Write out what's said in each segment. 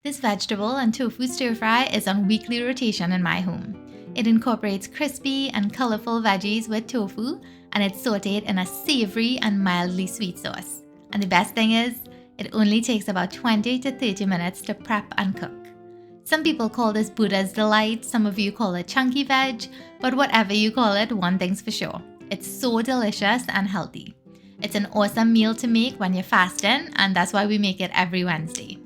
This vegetable and tofu stir fry is on weekly rotation in my home. It incorporates crispy and colorful veggies with tofu, and it's sauteed in a savory and mildly sweet sauce. And the best thing is, it only takes about 20 to 30 minutes to prep and cook. Some people call this Buddha's delight, some of you call it chunky veg, but whatever you call it, one thing's for sure. It's so delicious and healthy. It's an awesome meal to make when you're fasting, and that's why we make it every Wednesday.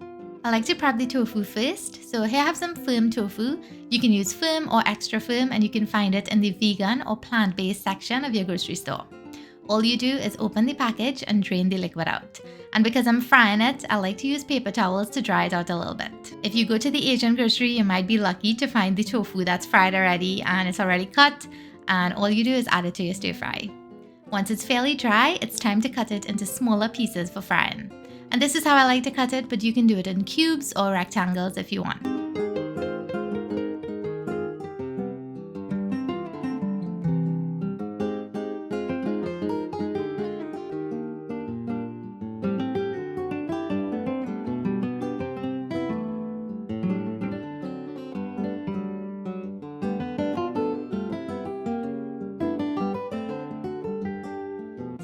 I like to prep the tofu first. So here I have some firm tofu. You can use firm or extra firm, and you can find it in the vegan or plant-based section of your grocery store. All you do is open the package and drain the liquid out. And because I'm frying it, I like to use paper towels to dry it out a little bit. If you go to the Asian grocery, you might be lucky to find the tofu that's fried already and it's already cut, and all you do is add it to your stir fry. Once it's fairly dry, it's time to cut it into smaller pieces for frying. And this is how I like to cut it, but you can do it in cubes or rectangles if you want.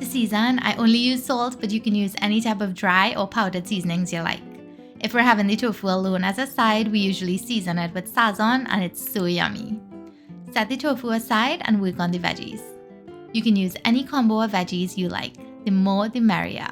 Season, I only use salt, but you can use any type of dry or powdered seasonings you like. If we're having the tofu alone as a side, we usually season it with sazon, and it's so yummy. Set the tofu aside and work on the veggies. You can use any combo of veggies you like. The more the merrier.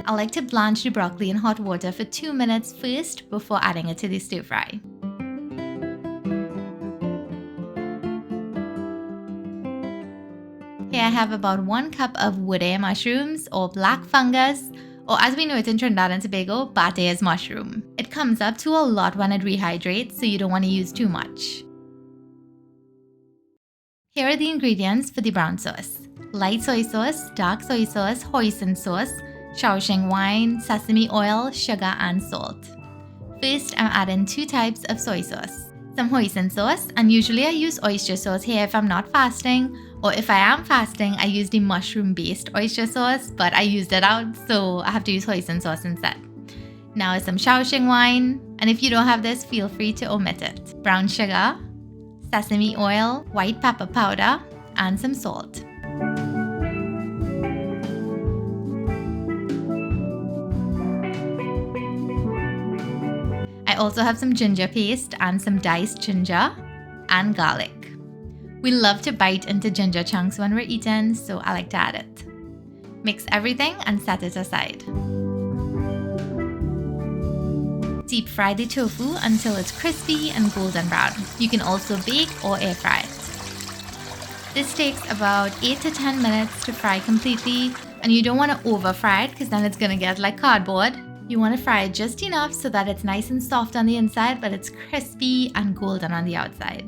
I like to blanch the broccoli in hot water for 2 minutes first before adding it to the stir fry. Here I have about 1 cup of wood-air mushrooms, or black fungus, or as we know it in Trinidad and Tobago, Bate's mushroom. It comes up to a lot when it rehydrates, so you don't want to use too much. Here are the ingredients for the brown sauce: light soy sauce, dark soy sauce, hoisin sauce, shaoxing wine, sesame oil, sugar, and salt. First, I'm adding 2 types of soy sauce. Some hoisin sauce, and usually I use oyster sauce here if I'm not fasting, or if I am fasting, I use the mushroom-based oyster sauce, but I used it out, so I have to use hoisin sauce instead. Now some shaoxing wine, and if you don't have this, feel free to omit it. Brown sugar, sesame oil, white pepper powder, and some salt. I also have some ginger paste and some diced ginger and garlic. We love to bite into ginger chunks when we're eating, so I like to add it. Mix everything and set it aside. Deep fry the tofu until it's crispy and golden brown. You can also bake or air fry it. This takes about 8 to 10 minutes to fry completely, and you don't want to over fry it because then it's going to get like cardboard. You want to fry it just enough so that it's nice and soft on the inside, but it's crispy and golden on the outside.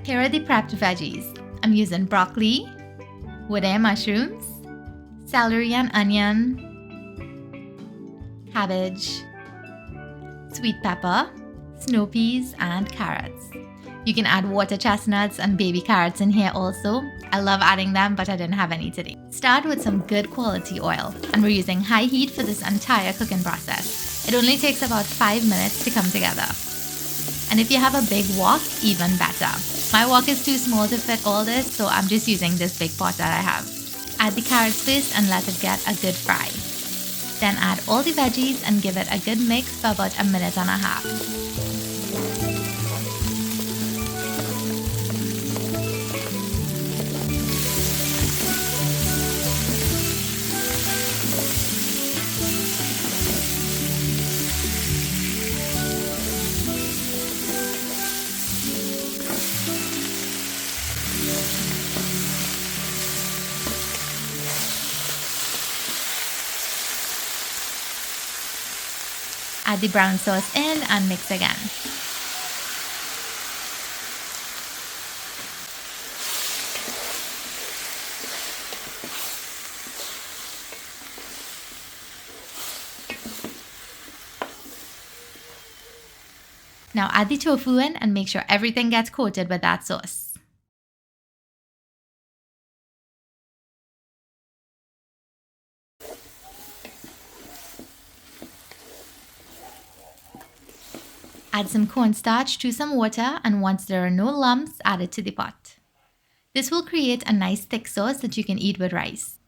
Here are the prepped veggies. I'm using broccoli, wood-air mushrooms, celery and onion, cabbage, sweet pepper, snow peas, and carrots. You can add water chestnuts and baby carrots in here also. I love adding them, but I didn't have any today. Start with some good quality oil, and we're using high heat for this entire cooking process. It only takes about 5 minutes to come together. And if you have a big wok, even better. My wok is too small to fit all this, so I'm just using this big pot that I have. Add the carrots first and let it get a good fry. Then add all the veggies and give it a good mix for about 1.5 minutes. Add the brown sauce in and mix again. Now add the tofu in and make sure everything gets coated with that sauce. Add some cornstarch to some water, and once there are no lumps, add it to the pot. This will create a nice thick sauce that you can eat with rice.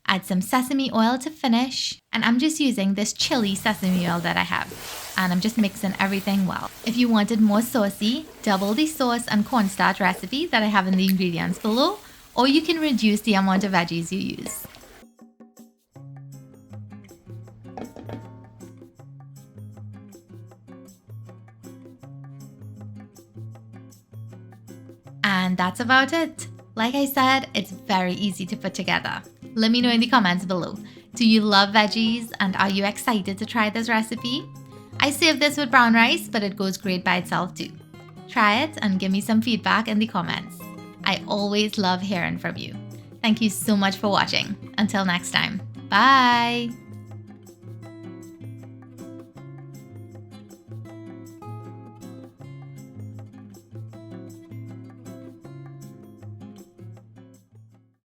Add some sesame oil to finish, and I'm just using this chili sesame oil that I have, and I'm just mixing everything well. If you wanted more saucy, double the sauce and cornstarch recipe that I have in the ingredients below, or you can reduce the amount of veggies you use. And that's about it. Like I said, it's very easy to put together. Let me know in the comments below. Do you love veggies, and are you excited to try this recipe? I serve this with brown rice, but it goes great by itself too. Try it and give me some feedback in the comments. I always love hearing from you. Thank you so much for watching. Until next time, bye!